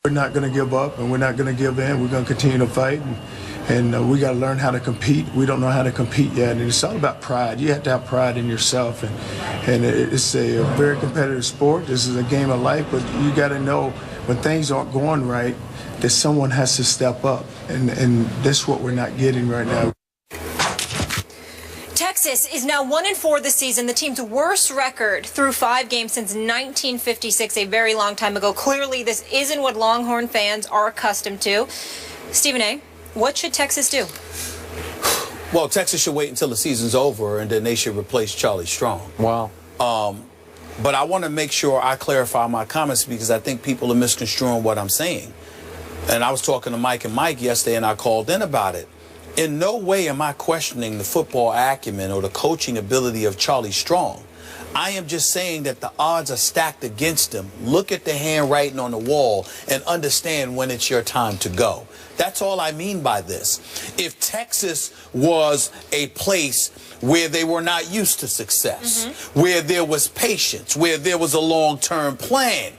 We're not going to give up, and we're not going to give in. We're going to continue to fight, and we got to learn how to compete. We don't know how to compete yet, and it's all about pride. You have to have pride in yourself, and it's a very competitive sport. This is a game of life, but you got to know when things aren't going right that someone has to step up, and that's what we're not getting right now. Texas is now 1-4 this season, the team's worst record through 5 games since 1956, a very long time ago. Clearly, this isn't what Longhorn fans are accustomed to. Stephen A., what should Texas do? Well, Texas should wait until the season's over, and then they should replace Charlie Strong. Wow. But I want to make sure I clarify my comments because I think people are misconstruing what I'm saying. And I was talking to Mike and Mike yesterday, and I called in about it. In no way am I questioning the football acumen or the coaching ability of Charlie Strong. I am just saying that the odds are stacked against him. Look at the handwriting on the wall and understand when it's your time to go. That's all I mean by this. If Texas was a place where they were not used to success, where there was patience, where there was a long-term plan,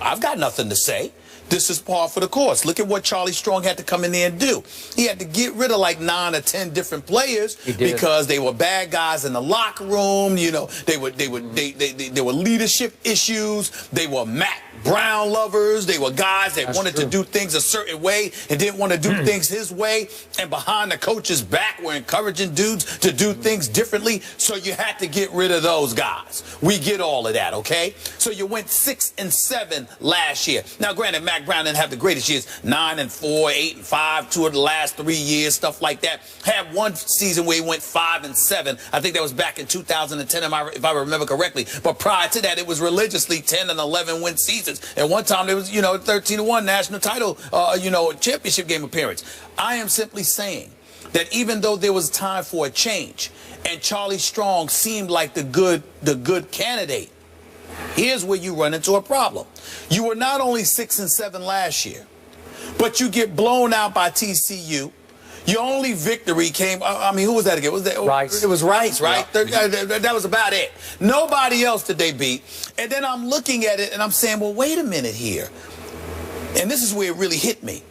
I've got nothing to say. This is par for the course. Look at what Charlie Strong had to come in there and do. He had to get rid of like 9 or 10 different players because they were bad guys in the locker room. You know, there were leadership issues. They were Matt Brown lovers. They were guys that wanted to do things a certain way and didn't want to do things his way. And behind the coach's back were encouraging dudes to do things differently. So you had to get rid of those guys. We get all of that, okay? So you went 6-7 last year. Now, granted, Matt Brown didn't have the greatest years, 9-4, 8-5, 2 of the last 3 years, stuff like that. Had one season where he went 5-7. I think that was back in 2010, if I remember correctly. But prior to that, it was religiously 10 and 11 win seasons. At one time, there was, 13-1 national title, championship game appearance. I am simply saying that even though there was time for a change, and Charlie Strong seemed like the good candidate, here's where you run into a problem. You were not only 6-7 last year, but you get blown out by TCU. Your only victory came, who was that again? Was that Rice? It was Rice, right? Yeah. That was about it. Nobody else did they beat. And then I'm looking at it and I'm saying, well, wait a minute here. And this is where it really hit me.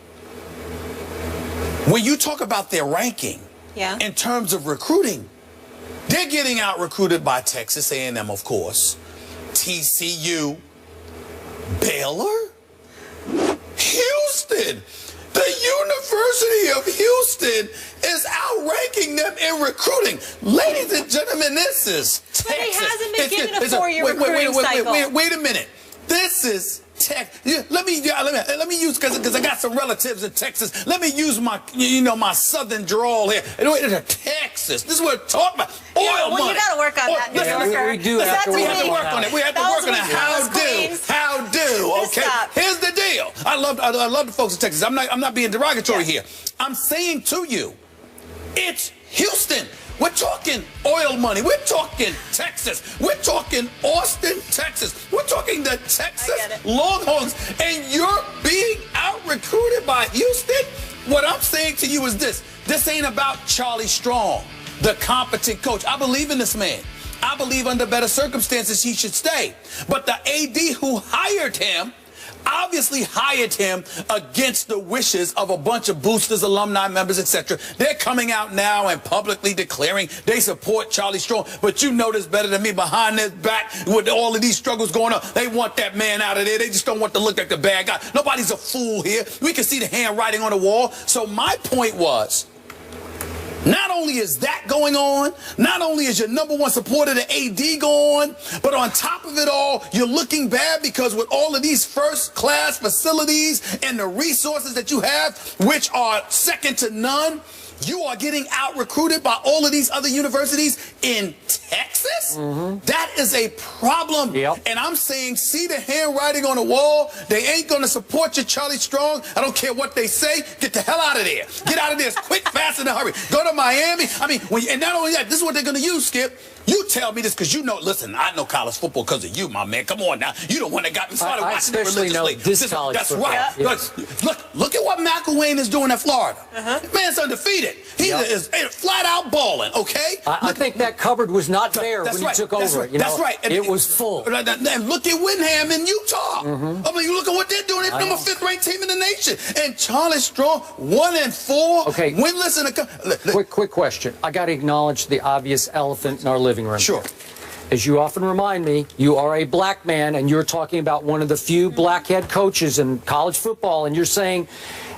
When you talk about their ranking in terms of recruiting, they're getting out-recruited by Texas A&M, of course, TCU, Baylor, Houston. The University of Houston is outranking them in recruiting. Ladies and gentlemen, this is Texas. But he hasn't been given a 4-year recruiting cycle. Wait a minute. This is Texas. Let me use, because I got some relatives in Texas. Let me use my, my southern drawl here. Texas. This is what we're talking about. Oil money. You got to work on that, New Yorker. We do. We have to work on it. We have to work on it. How do? Okay. Here's the deal. I love the folks in Texas. I'm not being derogatory here. I'm saying to you, it's Houston. We're talking oil money. We're talking Texas. We're talking Austin, Texas. We're talking the Texas Longhorns. And you're being out-recruited by Houston? What I'm saying to you is this. This ain't about Charlie Strong, the competent coach. I believe in this man. I believe under better circumstances he should stay. But the AD who hired him obviously hired him against the wishes of a bunch of boosters, alumni members, etc. They're coming out now and publicly declaring they support Charlie Strong. But you know this better than me. Behind their back, with all of these struggles going on, they want that man out of there. They just don't want to look like the bad guy. Nobody's a fool here. We can see the handwriting on the wall. So my point was, not only is that going on, not only is your #1 supporter, the AD, going, but on top of it all, you're looking bad because with all of these first-class facilities and the resources that you have, which are second to none, you are getting out-recruited by all of these other universities in Texas? That is a problem. And I'm saying, see the handwriting on the wall? They ain't going to support you, Charlie Strong. I don't care what they say. Get the hell out of there. Get out of there quick, fast, in a hurry. Go to Miami. And not only that, this is what they're going to use, Skip. You tell me this because you know, listen, I know college football because of you, my man. Come on now. You the one that got me started watching it religiously. Know this college That's football. right. Yeah. Look at what McElwain is doing at Florida. Man's undefeated. He is flat out balling, okay? I think that cupboard was not bare when you took over. That's right. It was full. And look at Windham in Utah. I mean, you look at what they're doing. They're number 5th ranked team in the nation. And Charli Strong, 1-4. Okay. Winless in a Quick question. I got to acknowledge the obvious elephant in our living room. Sure. As you often remind me, you are a black man, and you're talking about one of the few black head coaches in college football, and you're saying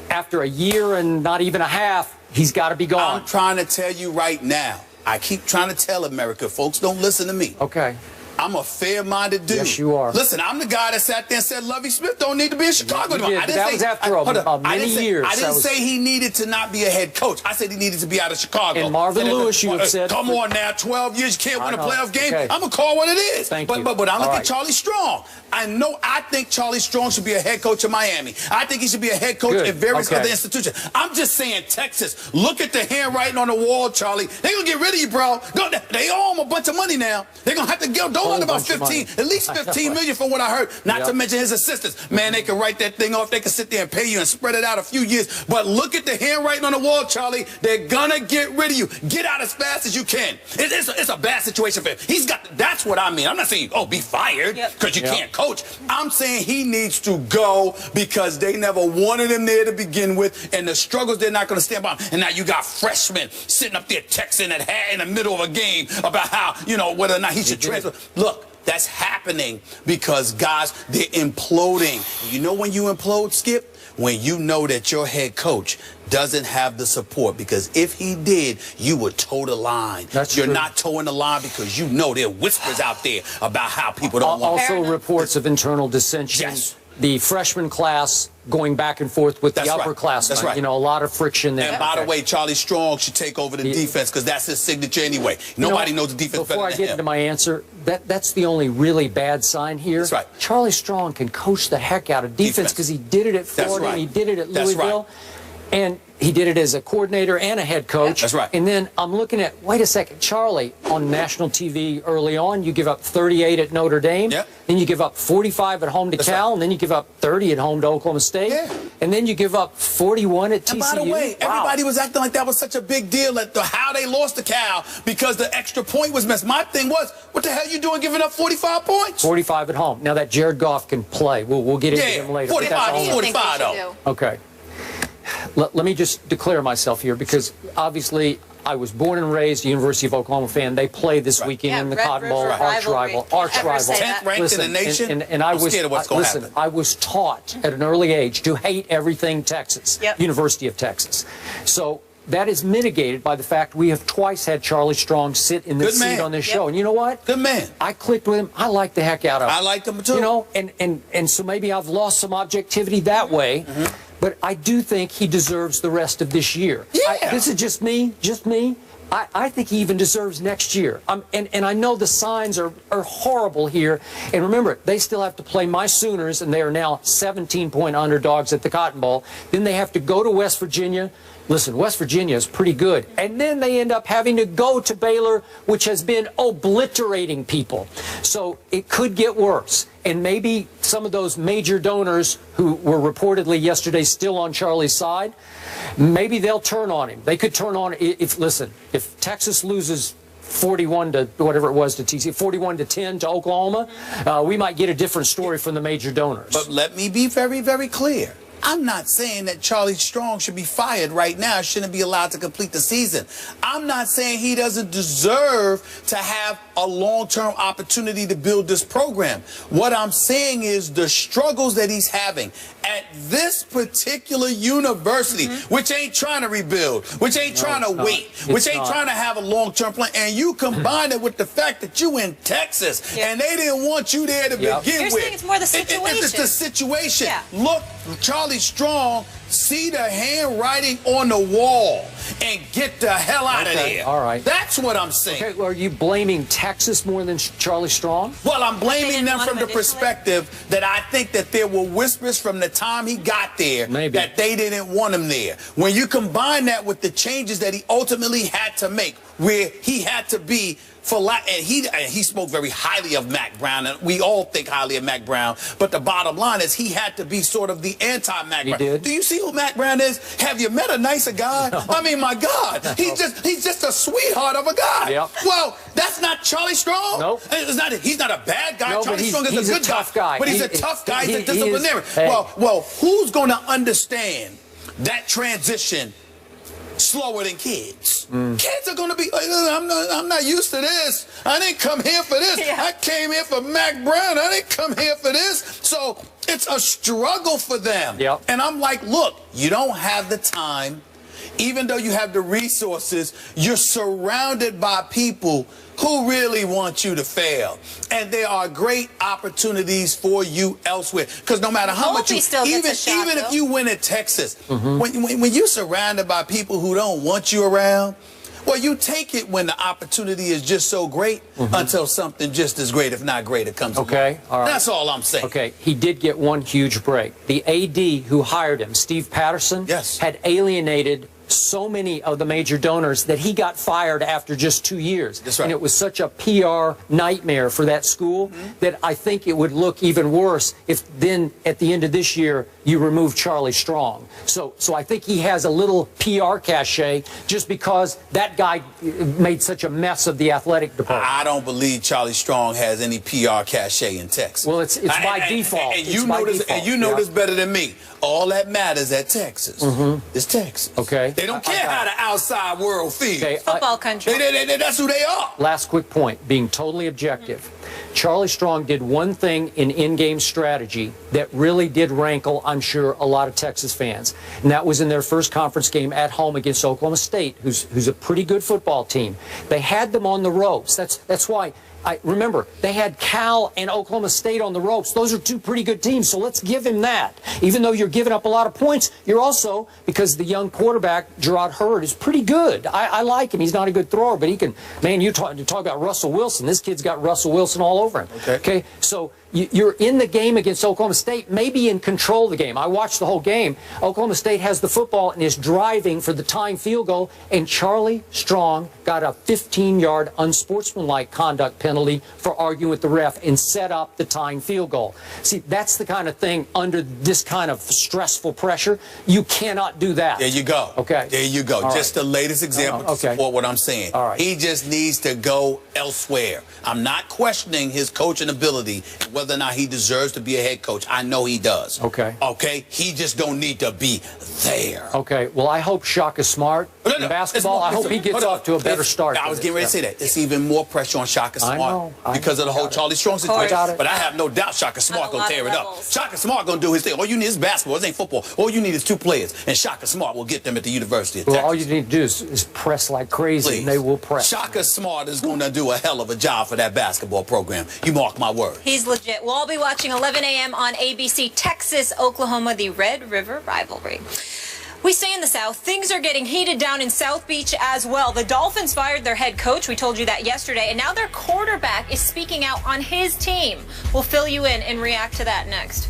after a year and not even a half, he's got to be gone. I'm trying to tell you right now. I keep trying to tell America, folks, don't listen to me. Okay. I'm a fair-minded dude. Yes, you are. Listen, I'm the guy that sat there and said Lovie Smith don't need to be in Chicago anymore. That was after many years. I didn't say he needed to not be a head coach. I said he needed to be out of Chicago. And Marvin Lewis, you have said. Come on now, 12 years, you can't win a playoff game. Okay. I'm going to call what it is. Thank you. But I look at Charli Strong. I think Charli Strong should be a head coach in Miami. I think he should be a head coach in various other institutions. I'm just saying, Texas, look at the handwriting on the wall, Charlie. They're going to get rid of you, bro. They owe him a bunch of money now. They're going to have to give Dolan about 15, at least 15 million for what I heard. Not to mention his assistants. Man, they can write that thing off. They can sit there and pay you and spread it out a few years. But look at the handwriting on the wall, Charlie. They're going to get rid of you. Get out as fast as you can. It's a bad situation for him. That's what I mean. I'm not saying, be fired because you can't coach. I'm saying he needs to go because they never wanted him there to begin with, and the struggles they're not going to stand by. And now you got freshmen sitting up there texting in the middle of a game about how, whether or not he should transfer. Look, that's happening because, guys, they're imploding. You know when you implode, Skip? When you know that your head coach doesn't have the support, because if he did, you would toe the line. You're not towing the line because you know there are whispers out there about how people don't want. Also reports of internal dissension. Yes. The freshman class going back and forth with the upperclassmen. That's right. A lot of friction there. And by the way, Charli Strong should take over the defense because that's his signature anyway. Nobody knows the defense better than him. Before I get into my answer, that's the only really bad sign here. That's right. Charli Strong can coach the heck out of defense because he did it at Florida and he did it at Louisville. And he did it as a coordinator and a head coach. That's right. And then I'm looking at, wait a second, Charli, on national TV early on, you give up 38 at Notre Dame. Yep. Then you give up 45 at home to Cal. And then you give up 30 at home to Oklahoma State. Yeah. And then you give up 41 at TCU. And by the way, everybody was acting like that was such a big deal at how they lost to Cal because the extra point was missed. My thing was, what the hell are you doing giving up 45 points? 45 at home. Now that Jared Goff can play. We'll get into him later. 45 though. Okay. Let me just declare myself here because obviously I was born and raised a University of Oklahoma fan. They play this weekend in the Cotton Bowl, arch rival. 10th ranked in the nation. And I was scared of what's going to happen. I was taught at an early age to hate everything Texas, University of Texas. So that is mitigated by the fact we have twice had Charli Strong sit in this seat on this show. And you know what? Good man. I clicked with him. I like the heck out of him. I like him too. And so maybe I've lost some objectivity that way. But I do think he deserves the rest of this year. Yeah. This is just me. I think he even deserves next year. And I know the signs are horrible here. And remember, they still have to play my Sooners, and they are now 17-point underdogs at the Cotton Bowl. Then they have to go to West Virginia. Listen, West Virginia is pretty good. And then they end up having to go to Baylor, which has been obliterating people. So it could get worse. And maybe some of those major donors who were reportedly yesterday still on Charlie's side, maybe they'll turn on him. They could turn on if Texas loses 41 to whatever it was to TCU, 41 to 10 to Oklahoma, we might get a different story from the major donors. But let me be very, very clear. I'm not saying that Charli Strong should be fired right now, shouldn't be allowed to complete the season. I'm not saying he doesn't deserve to have a long-term opportunity to build this program. What I'm saying is the struggles that he's having at this particular university, which ain't trying to rebuild, which ain't trying to wait, which ain't trying to have a long-term plan, and you combine it with the fact that you in Texas and they didn't want you there to begin with. You're saying it's more the situation. It's the situation. Look, Charli Strong, see the handwriting on the wall. and get the hell out of there. All right. That's what I'm saying. Okay, well, are you blaming Texas more than Charlie Strong? Well, I'm blaming them from the perspective that I think that there were whispers from the time he got there that they didn't want him there. When you combine that with the changes that he ultimately had to make, where he had to be and he spoke very highly of Mac Brown, and we all think highly of Mac Brown, but the bottom line is he had to be sort of the anti-Mac Brown. Did. Do you see who Mac Brown is? Have you met a nicer guy? No. I mean, my God, he's just a sweetheart of a guy. Yep. Well, that's not Charlie Strong. Nope. He's not a bad guy. No, Charlie Strong is a good tough guy. But he's a tough guy. He's a disciplinarian. Hey. Well, who's going to understand that transition slower than kids? Kids are going to be, I'm not used to this. I didn't come here for this. Yeah. I came here for Mac Brown. I didn't come here for this. So it's a struggle for them. Yep. And I'm like, look, you don't have the time. Even though you have the resources, you're surrounded by people who really want you to fail. And there are great opportunities for you elsewhere. Because no matter how much you, even if you win at Texas, when you're surrounded by people who don't want you around, well, you take it when the opportunity is just so great until something just as great, if not greater, comes along. Okay, all right. That's all I'm saying. Okay, he did get one huge break. The AD who hired him, Steve Patterson, had alienated so many of the major donors that he got fired after just 2 years. That's right. And it was such a PR nightmare for that school that I think it would look even worse if then at the end of this year you remove Charlie Strong. So I think he has a little PR cachet just because that guy made such a mess of the athletic department. I don't believe Charlie Strong has any PR cachet in Texas. Well, it's by default. And you know this better than me. All that matters at Texas is Texas. Okay. They don't care how the outside world feels. Okay, football country. That's who they are. Last quick point, being totally objective. Charlie Strong did one thing in in-game strategy that really did rankle, I'm sure, a lot of Texas fans. And that was in their first conference game at home against Oklahoma State, who's a pretty good football team. They had them on the ropes. That's why. Remember, they had Cal and Oklahoma State on the ropes. Those are two pretty good teams, so let's give him that. Even though you're giving up a lot of points, you're also, because the young quarterback, Gerard Hurd, is pretty good. I like him. He's not a good thrower, but he can, man, you talk about Russell Wilson. This kid's got Russell Wilson all over him. Okay? So you're in the game against Oklahoma State, maybe in control of the game. I watched the whole game. Oklahoma State has the football and is driving for the tying field goal, and Charlie Strong got a 15-yard unsportsmanlike conduct penalty for arguing with the ref and set up the tying field goal. See, that's the kind of thing under this kind of stressful pressure. You cannot do that. There you go. Okay. There you go. All just right. the latest example to support what I'm saying. All right. He just needs to go elsewhere. I'm not questioning his coaching ability, whether or not he deserves to be a head coach. I know he does. Okay. Okay? He just don't need to be there. Okay. Well, I hope Shaka Smart in basketball, I hope he gets off to a better start. I was getting ready to say that. It's even more pressure on Shaka Smart because of the whole Charlie Strong situation. But I have no doubt Shaka Smart going to tear it up. Shaka Smart going to do his thing. All you need is basketball. This ain't football. All you need is 2 players. And Shaka Smart will get them at the University of Texas. Well, all you need to do is press like crazy, and they will press. Shaka Smart is going to do a hell of a job for that basketball program. You mark my word. He's legit. We'll all be watching 11 a.m. on ABC, Texas, Oklahoma, the Red River rivalry. We stay in the South. Things are getting heated down in South Beach as well. The Dolphins fired their head coach. We told you that yesterday. And now their quarterback is speaking out on his team. We'll fill you in and react to that next.